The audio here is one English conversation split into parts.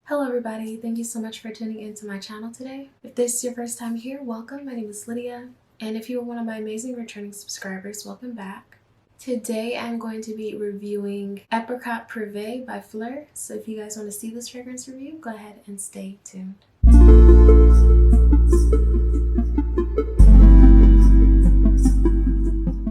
Hello everybody, thank you so much for tuning into my channel today. If this is your first time here, welcome. My name is Lydia, and if you are one of my amazing returning subscribers, welcome back. Today I'm going to be reviewing Apricot Privee by Phlur, so if you guys want to see this fragrance review, go ahead and stay tuned.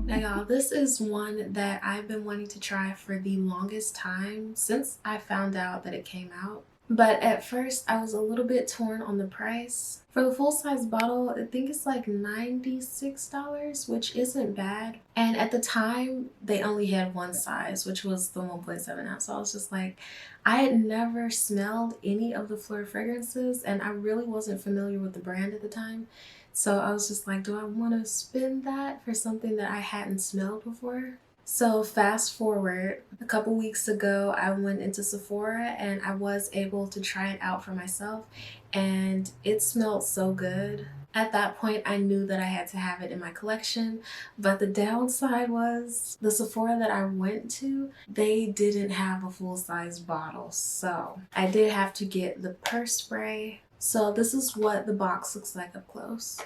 Now y'all, this is one that I've been wanting to try for the longest time since I found out that it came out. But at first I was a little bit torn on the price. For the full-size bottle, I think it's like $96, which isn't bad. And at the time, they only had one size, which was the 1.7 ounce. So I was just like, I had never smelled any of the Phlur fragrances, and I really wasn't familiar with the brand at the time. So I was just like, do I want to spend that for something that I hadn't smelled before? So fast forward, a couple weeks ago, I went into Sephora and I was able to try it out for myself, and it smelled so good. At that point, I knew that I had to have it in my collection, but the downside was the Sephora that I went to, they didn't have a full-size bottle, so I did have to get the purse spray. So this is what the box looks like up close.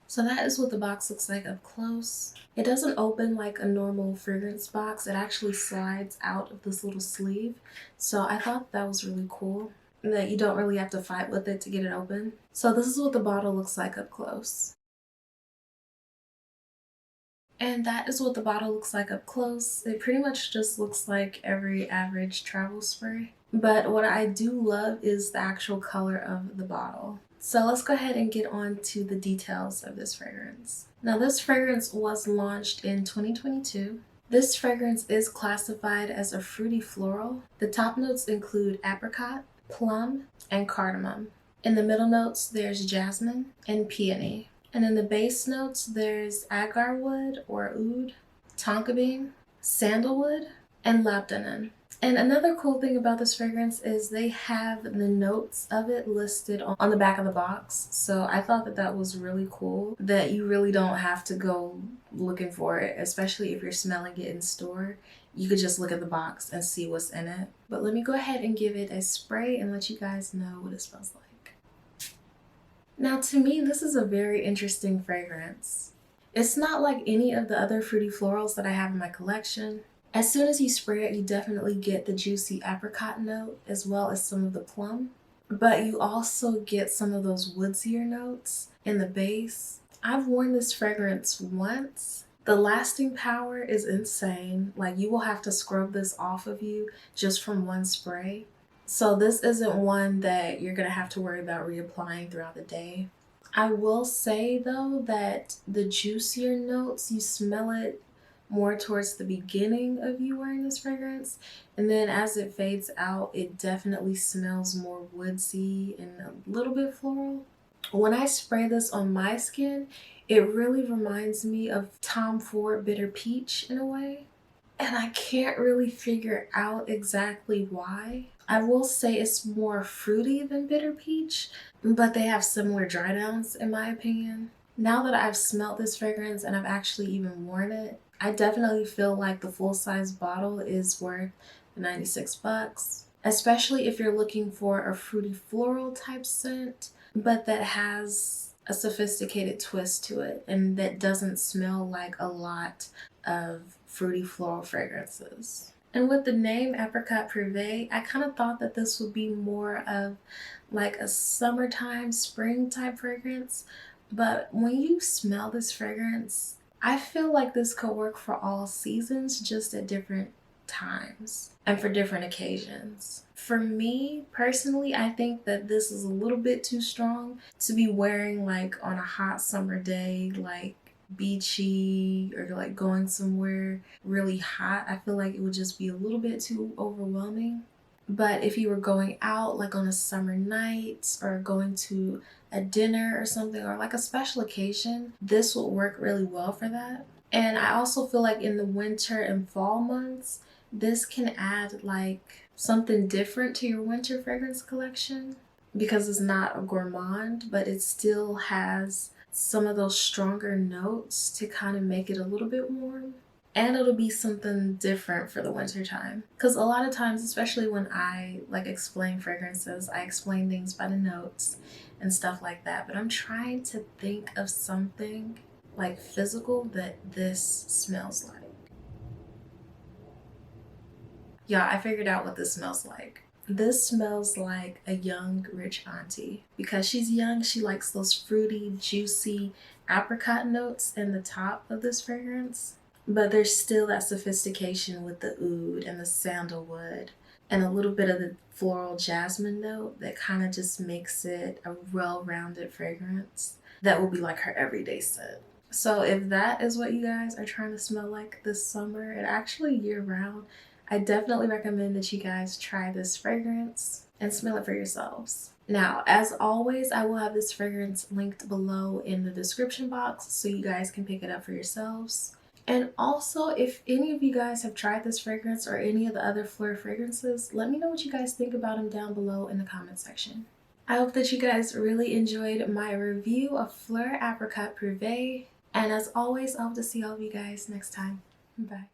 So that is what the box looks like up close. It doesn't open like a normal fragrance box. It actually slides out of this little sleeve. So I thought that was really cool, that you don't really have to fight with it to get it open. So this is what the bottle looks like up close. And that is what the bottle looks like up close. It pretty much just looks like every average travel spray. But what I do love is the actual color of the bottle. So let's go ahead and get on to the details of this fragrance. Now this fragrance was launched in 2022. This fragrance is classified as a fruity floral. The top notes include apricot, plum, and cardamom. In the middle notes, there's jasmine and peony. And in the base notes, there's agar wood or oud, tonka bean, sandalwood, and labdanum. And another cool thing about this fragrance is they have the notes of it listed on the back of the box. So I thought that that was really cool, that you really don't have to go looking for it, especially if you're smelling it in store. You could just look at the box and see what's in it. But let me go ahead and give it a spray and let you guys know what it smells like. Now to me, this is a very interesting fragrance. It's not like any of the other fruity florals that I have in my collection. As soon as you spray it, you definitely get the juicy apricot note as well as some of the plum. But you also get some of those woodsier notes in the base. I've worn this fragrance once. The lasting power is insane. Like, you will have to scrub this off of you just from one spray. So this isn't one that you're gonna have to worry about reapplying throughout the day. I will say though that the juicier notes, you smell it more towards the beginning of you wearing this fragrance, and then as it fades out, it definitely smells more woodsy and a little bit floral. When I spray this on my skin, it really reminds me of Tom Ford Bitter Peach in a way. And I can't really figure out exactly why. I will say it's more fruity than Bitter Peach, but they have similar dry downs in my opinion. Now that I've smelled this fragrance and I've actually even worn it, I definitely feel like the full-size bottle is worth the 96 bucks, especially if you're looking for a fruity floral type scent, but that has a sophisticated twist to it and that doesn't smell like a lot of fruity floral fragrances. And with the name Apricot Privee, I kind of thought that this would be more of like a summertime, spring type fragrance. But when you smell this fragrance, I feel like this could work for all seasons, just at different times and for different occasions. For me personally, I think that this is a little bit too strong to be wearing like on a hot summer day, like beachy or like going somewhere really hot. I feel like it would just be a little bit too overwhelming. But if you were going out like on a summer night or going to a dinner or something, or like a special occasion, this would work really well for that. And I also feel like in the winter and fall months, this can add like something different to your winter fragrance collection because it's not a gourmand, but it still has some of those stronger notes to kind of make it a little bit warm. and it'll be something different for the winter time. Because a lot of times, especially when I like explain fragrances, I explain things by the notes and stuff like that, but I'm trying to think of something like physical that this smells like. Yeah, I figured out what this smells like. This smells like a young, rich auntie. Because she's young, she likes those fruity, juicy apricot notes in the top of this fragrance. But there's still that sophistication with the oud and the sandalwood and a little bit of the floral jasmine note that kind of just makes it a well-rounded fragrance that will be like her everyday scent. So if that is what you guys are trying to smell like this summer and actually year round, I definitely recommend that you guys try this fragrance and smell it for yourselves. Now, as always, I will have this fragrance linked below in the description box so you guys can pick it up for yourselves. And also, if any of you guys have tried this fragrance or any of the other Phlur fragrances, let me know what you guys think about them down below in the comment section. I hope that you guys really enjoyed my review of Phlur Apricot Privee. And as always, I hope to see all of you guys next time. Bye.